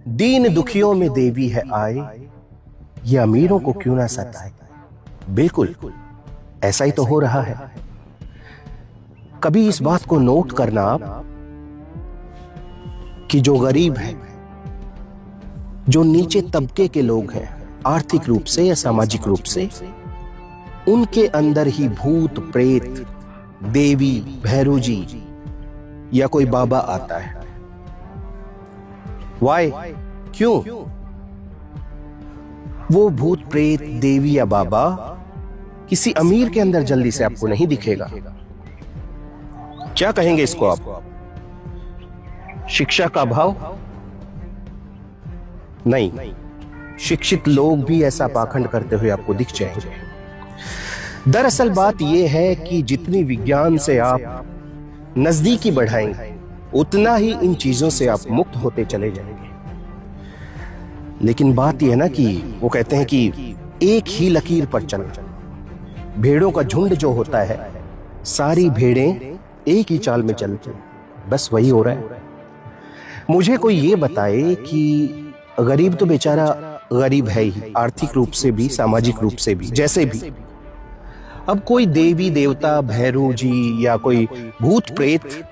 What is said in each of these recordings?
दीन दुखियों में देवी है आए, ये अमीरों को क्यों ना सताए। बिल्कुल ऐसा ही तो हो रहा है। कभी इस बात को नोट करना आप कि जो गरीब है, जो नीचे तबके के लोग हैं आर्थिक रूप से या सामाजिक रूप से, उनके अंदर ही भूत प्रेत, देवी, भैरू जी या कोई बाबा आता है। वाई? क्यों? वो भूत प्रेत, देवी या बाबा किसी अमीर के अंदर जल्दी से आपको नहीं दिखेगा। क्या कहेंगे इसको आप? शिक्षा का अभाव? नहीं, शिक्षित लोग भी ऐसा पाखंड करते हुए आपको दिख जाएंगे। दरअसल बात यह है कि जितनी विज्ञान से आप नजदीकी बढ़ाएंगे, उतना ही इन चीजों से आप मुक्त होते चले जाएंगे। लेकिन बात यह है ना कि वो कहते हैं कि एक ही लकीर पर चलना। भेड़ों का झुंड जो होता है, सारी भेड़ें एक ही चाल में चलती हैं। बस वही हो रहा है। मुझे कोई ये बताए कि गरीब तो बेचारा गरीब है ही, आर्थिक रूप से भी, सामाजिक रूप से भी, जैसे भी। अब कोई देवी देवता, भैरू जी या कोई भूत प्रेत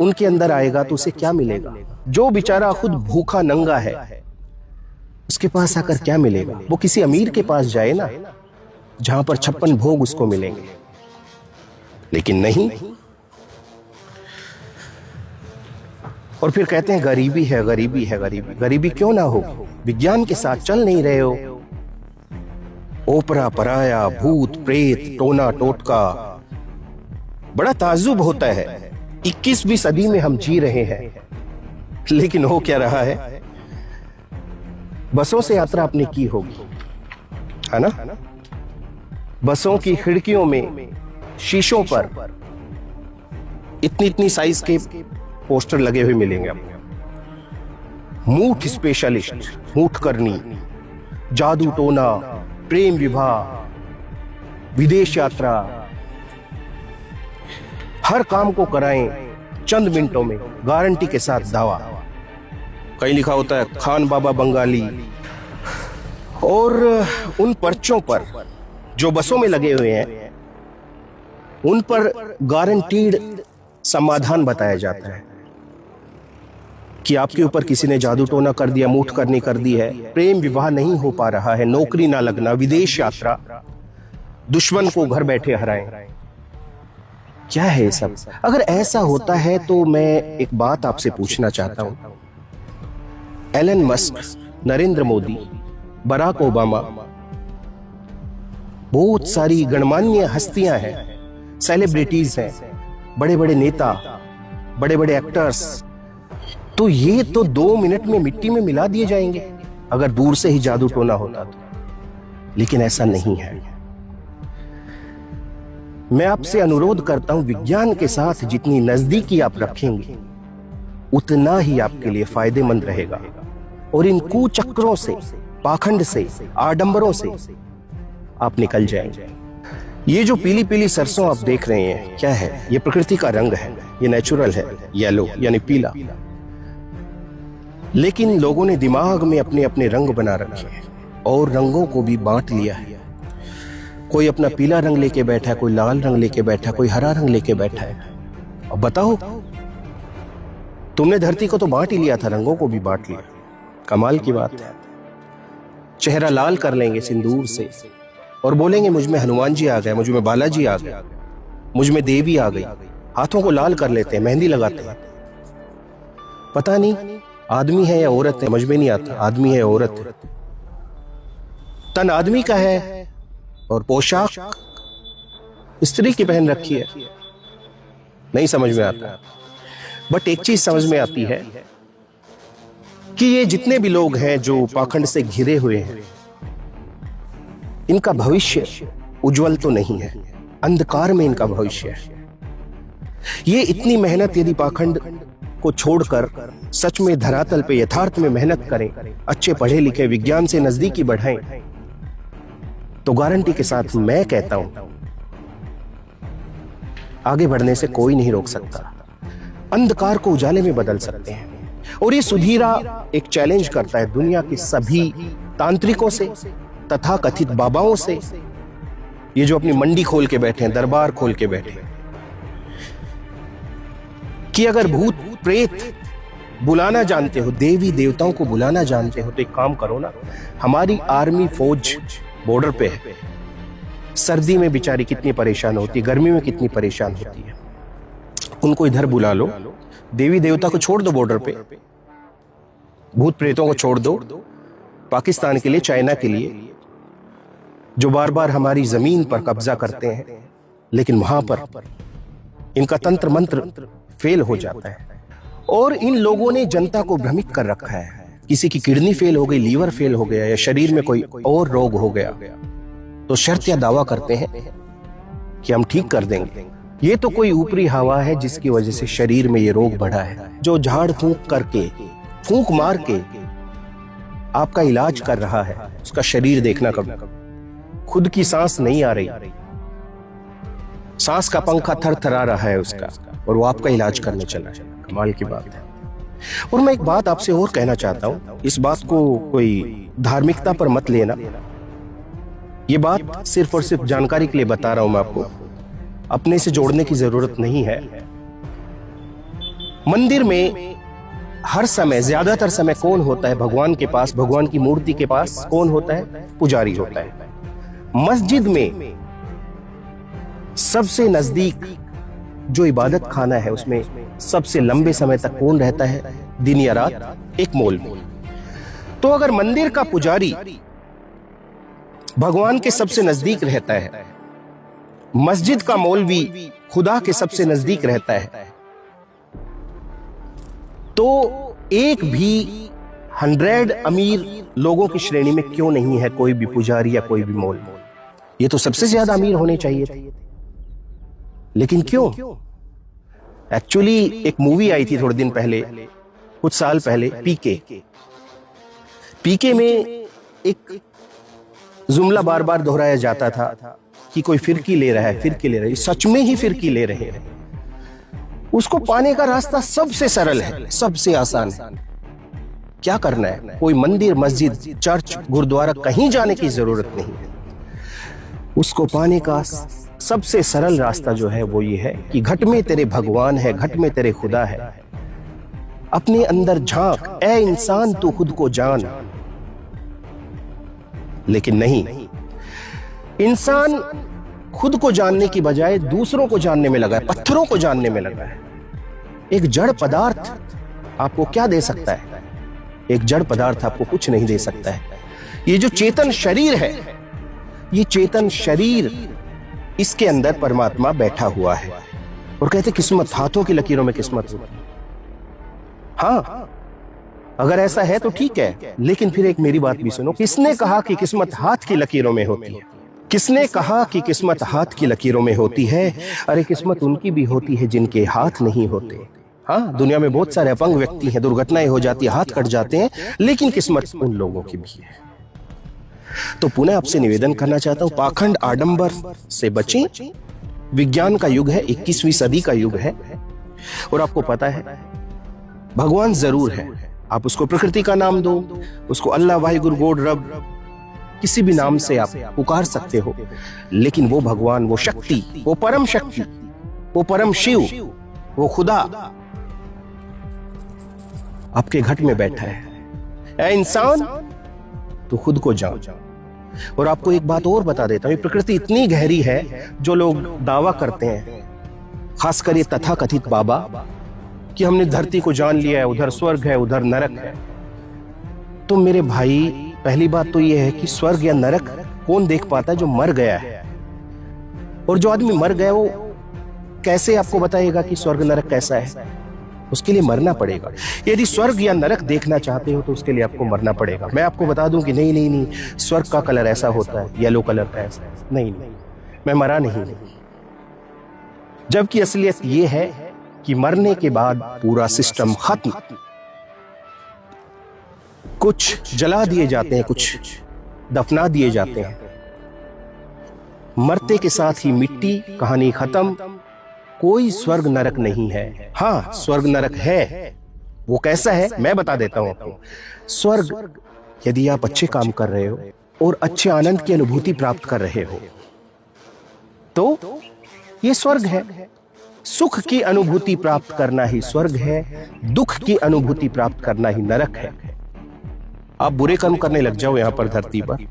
उनके अंदर आएगा तो उसे क्या मिलेगा? जो बेचारा खुद भूखा नंगा है, उसके पास आकर क्या मिलेगा? वो किसी अमीर के पास जाए ना, जहां पर 56 भोग उसको मिलेंगे। लेकिन नहीं, और फिर कहते हैं गरीबी है, गरीबी है, गरीबी। गरीबी क्यों ना हो? विज्ञान के साथ चल नहीं रहे हो। ओपरा पराया, भूत प्रेत, टोना टोटका, बड़ा ताज्जुब होता है। 21वीं सदी में हम जी रहे हैं, लेकिन हो क्या रहा है? बसों से यात्रा आपने की होगी, है ना? बसों की खिड़कियों में, शीशों पर इतनी इतनी साइज के पोस्टर लगे हुए मिलेंगे आपको। मूठ स्पेशलिस्ट, मूठ करनी, जादू टोना, प्रेम विवाह, विदेश यात्रा, हर काम को कराएं चंद मिनटों में, गारंटी के साथ दावा। कहीं लिखा होता है खान बाबा बंगाली। और उन पर्चों पर जो बसों में लगे हुए हैं, उन पर गारंटीड समाधान बताया जाता है कि आपके ऊपर किसी ने जादू टोना कर दिया, मूठ करनी कर दी है, प्रेम विवाह नहीं हो पा रहा है, नौकरी ना लगना, विदेश यात्रा, दुश्मन को घर बैठे हराएं। क्या है ये सब? अगर ऐसा होता है तो मैं एक बात आपसे पूछना चाहता हूं। Elon Musk, Narendra Modi, Barack Obama, बहुत सारी गणमान्य हस्तियां हैं, सेलिब्रिटीज हैं, बड़े बड़े नेता, बड़े बड़े एक्टर्स, तो ये तो 2 मिनट में मिट्टी में मिला दिए जाएंगे अगर दूर से ही जादू टोना होता तो। लेकिन ऐसा नहीं है। मैं आपसे अनुरोध करता हूं, विज्ञान के साथ जितनी नजदीकी आप रखेंगे, उतना ही आपके लिए फायदेमंद रहेगा। और इन कुचक्रों से, पाखंड से, आडंबरों से आप निकल जाएंगे। ये जो पीली पीली सरसों आप देख रहे हैं, क्या है? ये प्रकृति का रंग है, ये नेचुरल है, येलो यानी पीला। लेकिन लोगों ने दिमाग में अपने अपने रंग बना रखे हैं और रंगों को भी बांट लिया है। कोई अपना पीला रंग लेके बैठा है, कोई लाल रंग लेके बैठा है, कोई हरा रंग लेके बैठा है। अब बताओ, तुमने धरती को तो बांट ही लिया था, रंगों को भी बांट लिया। कमाल की बात है। चेहरा लाल कर लेंगे सिंदूर से और बोलेंगे मुझ में हनुमान जी आ गए, मुझ में बालाजी आ गए, मुझ में देवी आ गई। हाथों को लाल कर लेते हैं, मेहंदी लगाते हैं। पता नहीं आदमी है या औरत है, समझ में नहीं आता, आदमी है या औरत है। तन आदमी का है और पोशाक स्त्री की पहन रखी है। नहीं समझ में आता। बट एक चीज समझ में आती है कि ये जितने भी लोग हैं जो पाखंड से घिरे हुए हैं, इनका भविष्य उज्जवल तो नहीं है, अंधकार में इनका भविष्य है। ये इतनी मेहनत यदि पाखंड को छोड़कर सच में धरातल पे, यथार्थ में मेहनत करें, अच्छे पढ़े लिखे, विज्ञान से नजदीकी बढ़ाएं, तो गारंटी के साथ मैं कहता हूं आगे बढ़ने से कोई नहीं रोक सकता। अंधकार को उजाले में बदल सकते हैं। और ये सुधीरा एक चैलेंज करता है दुनिया के सभी तांत्रिकों से, तथा कथित बाबाओं से, ये जो अपनी मंडी खोल के बैठे हैं, दरबार खोल के बैठे हैं, कि अगर भूत प्रेत बुलाना जानते हो, देवी देवताओं को बुलाना जानते हो, तो एक काम करो ना, हमारी आर्मी फौज बॉर्डर पे है, सर्दी में बेचारी कितनी परेशान होती है, गर्मी में कितनी परेशान होती है, उनको इधर बुला लो, देवी देवता को छोड़ दो बॉर्डर पे, भूत प्रेतों को छोड़ दो, पाकिस्तान के लिए, चाइना के लिए, जो बार बार हमारी जमीन पर कब्जा करते हैं, लेकिन वहां पर इनका तंत्र मंत्र फेल हो जाता है। और इन लोगों ने जनता को भ्रमित कर रखा है, किसी की किडनी फेल हो गई, लीवर फेल हो गया, या शरीर में कोई और रोग हो गया, तो शर्त या दावा करते हैं कि हम ठीक कर देंगे। ये तो कोई ऊपरी हवा है जिसकी वजह से शरीर में ये रोग बढ़ा है। जो झाड़ फूंक करके, फूंक मार के आपका इलाज कर रहा है, उसका शरीर देखना कभी, खुद की सांस नहीं आ रही, सांस का पंखा थरथरा रहा है उसका, और वो आपका इलाज करने चला है। कमाल की बात है। और मैं एक बात आपसे और कहना चाहता हूं, इस बात को कोई धार्मिकता पर मत लेना, ये बात सिर्फ और सिर्फ जानकारी के लिए बता रहा हूं मैं आपको, अपने से जोड़ने की जरूरत नहीं है। मंदिर में हर समय, ज्यादातर समय कौन होता है भगवान के पास, भगवान की मूर्ति के पास कौन होता है? पुजारी होता है। मस्जिद में सबसे नजदीक जो इबादत खाना है, उसमें सबसे लंबे समय तक कौन रहता है, दिन या रात? एक मौलवी। तो अगर मंदिर का पुजारी भगवान के सबसे नजदीक रहता है, मस्जिद का मौलवी खुदा के सबसे नजदीक रहता है, तो एक भी 100 अमीर लोगों की श्रेणी में क्यों नहीं है कोई भी पुजारी या कोई भी मौलवी? ये तो सबसे ज्यादा अमीर होने चाहिए थे, लेकिन क्यों? एक्चुअली एक मूवी आई थी थोड़े दिन पहले, कुछ साल पहले, पीके में एक जुमला बार बार दोहराया जाता था कि कोई फिरकी ले रहा है, फिरकी ले रहा है, सच में ही फिरकी ले रहे हैं। उसको पाने का रास्ता सबसे सरल है, सबसे आसान है। क्या करना है? कोई मंदिर, मस्जिद, चर्च, गुरुद्वारा कहीं जाने की जरूरत नहीं है। उसको पाने का सबसे सरल रास्ता जो है वो ये है कि घट में तेरे भगवान है, घट में तेरे खुदा है। अपने अंदर झांक, ऐ इंसान तू खुद को जान। लेकिन नहीं, इंसान खुद को जानने की बजाय दूसरों को जानने में लगा है, पत्थरों को जानने में लगा है। एक जड़ पदार्थ आपको क्या दे सकता है? एक जड़ पदार्थ आपको कुछ नहीं दे सकता है। ये जो चेतन शरीर है, ये चेतन शरीर, इसके अंदर परमात्मा बैठा हुआ है। और कहते किस्मत, हाथों की लकीरों में किस्मत होती है। हाँ, अगर ऐसा है तो ठीक है, लेकिन फिर एक मेरी बात भी सुनो। किसने कहा कि किस्मत हाथ की लकीरों में होती है? किसने कहा कि किस्मत हाथ की लकीरों में होती है? अरे किस्मत उनकी भी होती है जिनके हाथ नहीं होते। हाँ, दुनिया में बहुत सारे अपंग व्यक्ति हैं, दुर्घटनाएं हो जाती है, हाथ कट जाते हैं, लेकिन किस्मत उन लोगों की भी है। तो पुनः आपसे निवेदन करना चाहता हूं, पाखंड आडंबर से बचें। विज्ञान का युग है, 21वीं सदी का युग है, और आपको पता है भगवान जरूर है। आप उसको प्रकृति का नाम दो, उसको अल्लाह, वाहिगुरु, गॉड, रब, किसी भी नाम से आप पुकार सकते हो, लेकिन वो भगवान, वो शक्ति, वो परम शक्ति, वो परम शिव, वो खुदा आपके घट में बैठा है। ऐ इंसान तो खुद को जान। और आपको एक बात और बता देता हूं, प्रकृति इतनी गहरी है, जो लोग दावा करते हैं, खासकर ये तथाकथित बाबा, कि हमने धरती को जान लिया है, उधर स्वर्ग है, उधर नरक है। तो मेरे भाई, पहली बात तो यह है कि स्वर्ग या नरक कौन देख पाता है? जो मर गया है। और जो आदमी मर गया वो कैसे आपको बताएगा कि स्वर्ग नरक कैसा है? उसके लिए मरना पड़ेगा। यदि स्वर्ग या नरक देखना चाहते हो तो उसके लिए आपको मरना पड़ेगा। मैं आपको बता दूं कि नहीं नहीं नहीं, स्वर्ग का कलर ऐसा होता है, येलो कलर का ऐसा है। नहीं नहीं, मैं मरा नहीं। जबकि असलियत यह है कि मरने के बाद पूरा सिस्टम खत्म। कुछ जला दिए जाते हैं, कुछ दफना दिए जाते हैं, मरते के साथ ही मिट्टी, कहानी खत्म। कोई स्वर्ग नरक नहीं है। हाँ, स्वर्ग नरक है, वो कैसा है मैं बता देता हूं आपको। स्वर्ग, यदि आप अच्छे काम कर रहे हो और अच्छे आनंद की अनुभूति प्राप्त कर रहे हो तो ये स्वर्ग है। सुख की अनुभूति प्राप्त करना ही स्वर्ग है, दुख की अनुभूति प्राप्त करना ही नरक है। आप बुरे कर्म करने लग जाओ यहां पर धरती पर,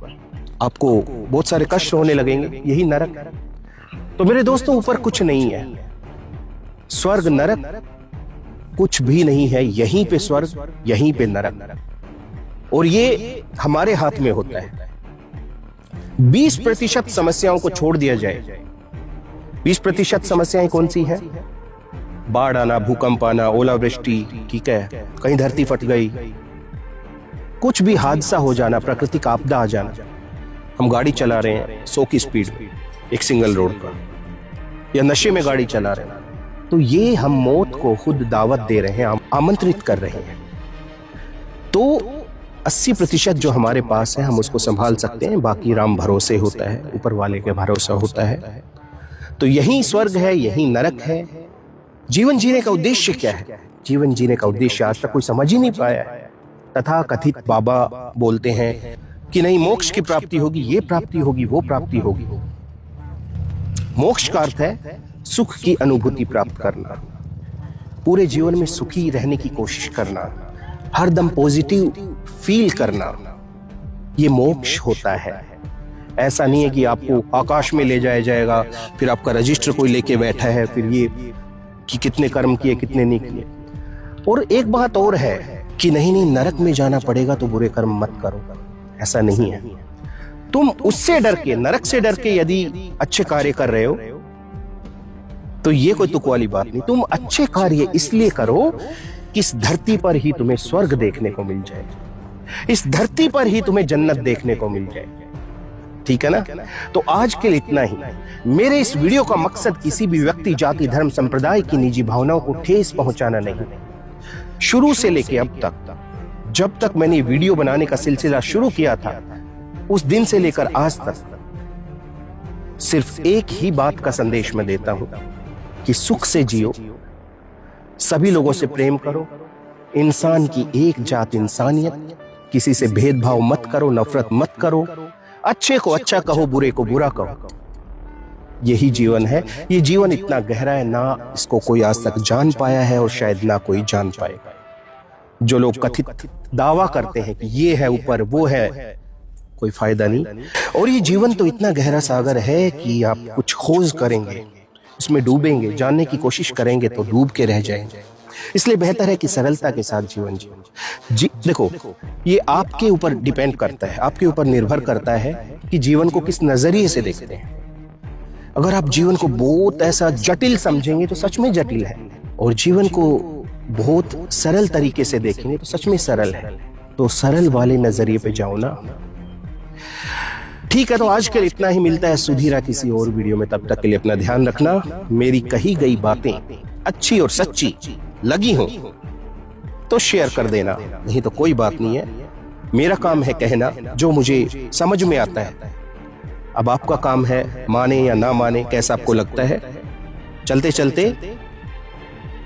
आपको बहुत सारे कष्ट होने लगेंगे, यही नरक है। तो मेरे दोस्तों, ऊपर कुछ नहीं है, स्वर्ग नरक कुछ भी नहीं है, यहीं पे स्वर्ग यहीं पे नरक, और ये हमारे हाथ में होता है। 20% समस्याओं को छोड़ दिया जाए। 20% समस्याएं कौन सी हैं? बाढ़ आना, भूकंप आना, ओलावृष्टि, ठीक है, कहीं धरती फट गई, कुछ भी हादसा हो जाना, प्राकृतिक आपदा आ जाना, हम गाड़ी चला रहे हैं 100 की स्पीड एक सिंगल रोड पर, या नशे में गाड़ी चला रहे हैं, तो ये हम मौत को खुद दावत दे रहे हैं, आमंत्रित कर रहे हैं। तो 80% जो हमारे पास है हम उसको संभाल सकते हैं, बाकी राम भरोसे होता है, ऊपर वाले के भरोसा होता है। तो यही स्वर्ग है, यही नरक है। जीवन जीने का उद्देश्य क्या है? जीवन जीने का उद्देश्य आज तक कोई समझ ही नहीं पाया है। तथा कथित बाबा बोलते हैं कि नहीं, मोक्ष की प्राप्ति होगी, ये प्राप्ति होगी, वो प्राप्ति होगी। मोक्ष का अर्थ है सुख की अनुभूति प्राप्त करना, पूरे जीवन में सुखी रहने की कोशिश करना, हरदम पॉजिटिव फील करना, ये मोक्ष होता है। ऐसा नहीं है कि आपको आकाश में ले जाया जाएगा, फिर आपका रजिस्टर कोई लेके बैठा है, फिर ये कि कितने कर्म किए कितने नहीं किए। और एक बात और है कि नहीं नरक में जाना पड़ेगा तो बुरे कर्म मत करो, ऐसा नहीं है। तुम उससे डर के, नरक से डर के यदि अच्छे कार्य कर रहे हो तो ये कोई तुक वाली बात नहीं। तुम अच्छे कार्य इसलिए करो कि इस धरती पर ही तुम्हें स्वर्ग देखने को मिल जाए, इस धरती पर ही तुम्हें जन्नत देखने को मिल जाए, ठीक है ना। तो आज के लिए इतना ही। मेरे इस वीडियो का मकसद किसी भी व्यक्ति, जाति, धर्म, संप्रदाय की निजी भावनाओं को ठेस पहुंचाना नहीं। शुरू से लेके अब तक, जब तक मैंने वीडियो बनाने का सिलसिला शुरू किया था, उस दिन से लेकर आज तक सिर्फ एक ही बात का संदेश मैं देता हूं कि सुख से जियो, सभी लोगों से प्रेम करो, इंसान की एक जात इंसानियत, किसी से भेदभाव मत करो, नफरत मत करो, अच्छे को अच्छा कहो, बुरे को बुरा कहो। यही जीवन है। ये जीवन इतना गहरा है, ना इसको कोई आज तक जान पाया है और शायद ना कोई जान पाएगा। जो लोग कथित दावा करते हैं कि ये है ऊपर, वो है, कोई फायदा नहीं। और ये जीवन तो इतना गहरा सागर है कि आप कुछ खोज करेंगे, उसमें डूबेंगे, जानने की कोशिश करेंगे तो डूब के रह जाएंगे। इसलिए बेहतर है कि सरलता के साथ जीवन जियो। देखो, ये आपके ऊपर डिपेंड करता है, आपके ऊपर निर्भर करता है कि जीवन को किस नजरिए से देखते हैं। अगर आप जीवन को बहुत ऐसा जटिल समझेंगे तो सच में जटिल है, और जीवन को बहुत सरल तरीके से देखेंगे तो सच में सरल है। तो सरल वाले नजरिए पे जाओ ना। ठीक है, तो आज के लिए इतना ही। मिलता है सुधीरा किसी और वीडियो में, तब तक के लिए अपना ध्यान रखना। मेरी कही गई बातें अच्छी और सच्ची लगी हो तो शेयर कर देना, नहीं तो कोई बात नहीं है। मेरा काम है कहना जो मुझे समझ में आता है। अब आपका काम है माने या ना माने, कैसा आपको लगता है। चलते चलते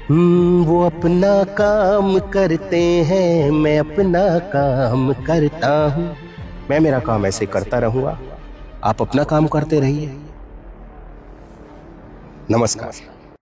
वो अपना काम करते हैं, मैं अपना काम करता हूं। मैं मेरा काम ऐसे करता रहूंगा, आप अपना काम करते रहिए। नमस्कार।